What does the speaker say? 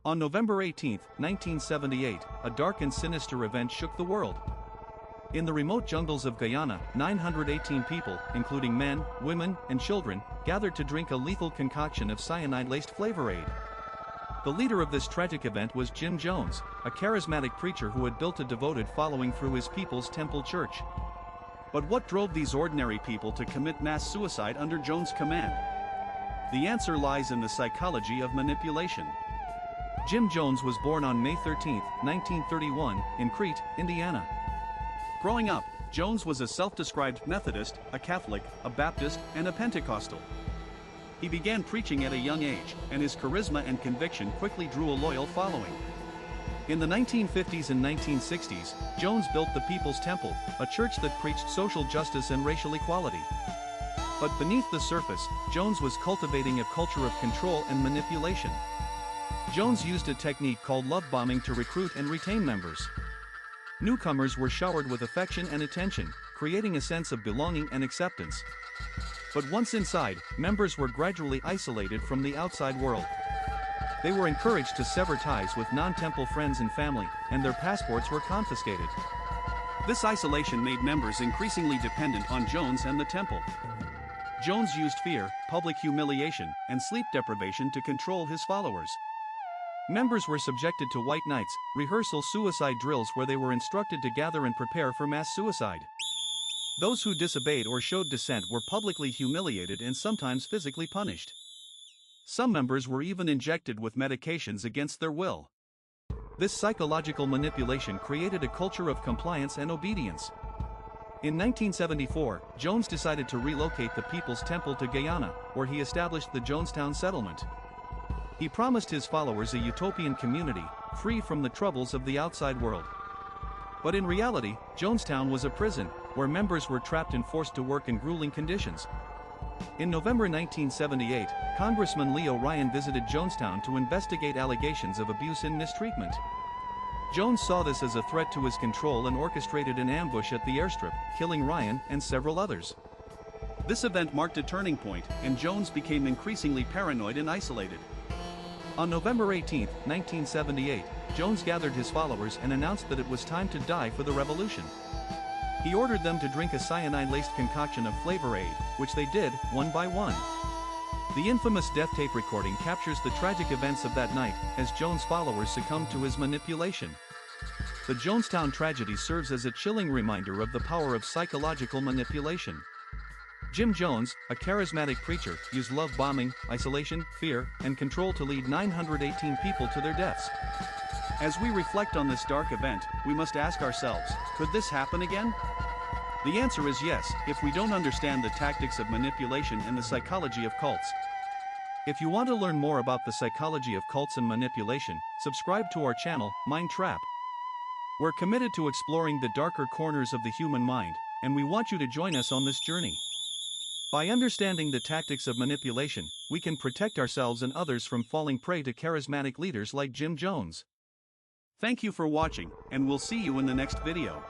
On November 18, 1978, a dark and sinister event shook the world. In the remote jungles of Guyana, 918 people, including men, women, and children, gathered to drink a lethal concoction of cyanide-laced flavor aid. The leader of this tragic event was Jim Jones, a charismatic preacher who had built a devoted following through his People's Temple Church. But what drove these ordinary people to commit mass suicide under Jones' command? The answer lies in the psychology of manipulation. Jim Jones was born on May 13, 1931, in Crete, Indiana. Growing up, Jones was a self-described Methodist, a Catholic, a Baptist, and a Pentecostal. He began preaching at a young age, and his charisma and conviction quickly drew a loyal following. In the 1950s and 1960s, Jones built the People's Temple, a church that preached social justice and racial equality. But beneath the surface, Jones was cultivating a culture of control and manipulation. Jones used a technique called love bombing to recruit and retain members. Newcomers were showered with affection and attention, creating a sense of belonging and acceptance. But once inside, members were gradually isolated from the outside world. They were encouraged to sever ties with non-temple friends and family, and their passports were confiscated. This isolation made members increasingly dependent on Jones and the temple. Jones used fear, public humiliation, and sleep deprivation to control his followers. Members were subjected to white nights, rehearsal suicide drills where they were instructed to gather and prepare for mass suicide. Those who disobeyed or showed dissent were publicly humiliated and sometimes physically punished. Some members were even injected with medications against their will. This psychological manipulation created a culture of compliance and obedience. In 1974, Jones decided to relocate the People's Temple to Guyana, where he established the Jonestown settlement. He promised his followers a utopian community, free from the troubles of the outside world. But in reality, Jonestown was a prison, where members were trapped and forced to work in grueling conditions. In November 1978, Congressman Leo Ryan visited Jonestown to investigate allegations of abuse and mistreatment. Jones saw this as a threat to his control and orchestrated an ambush at the airstrip, killing Ryan and several others. This event marked a turning point, and Jones became increasingly paranoid and isolated. On November 18, 1978, Jones gathered his followers and announced that it was time to die for the revolution. He ordered them to drink a cyanide-laced concoction of flavor aid, which they did, one by one. The infamous death tape recording captures the tragic events of that night, as Jones' followers succumbed to his manipulation. The Jonestown tragedy serves as a chilling reminder of the power of psychological manipulation. Jim Jones, a charismatic preacher, used love bombing, isolation, fear, and control to lead 918 people to their deaths. As we reflect on this dark event, we must ask ourselves, could this happen again? The answer is yes, if we don't understand the tactics of manipulation and the psychology of cults. If you want to learn more about the psychology of cults and manipulation, subscribe to our channel, Mind Trap. We're committed to exploring the darker corners of the human mind, and we want you to join us on this journey. By understanding the tactics of manipulation, we can protect ourselves and others from falling prey to charismatic leaders like Jim Jones. Thank you for watching, and we'll see you in the next video.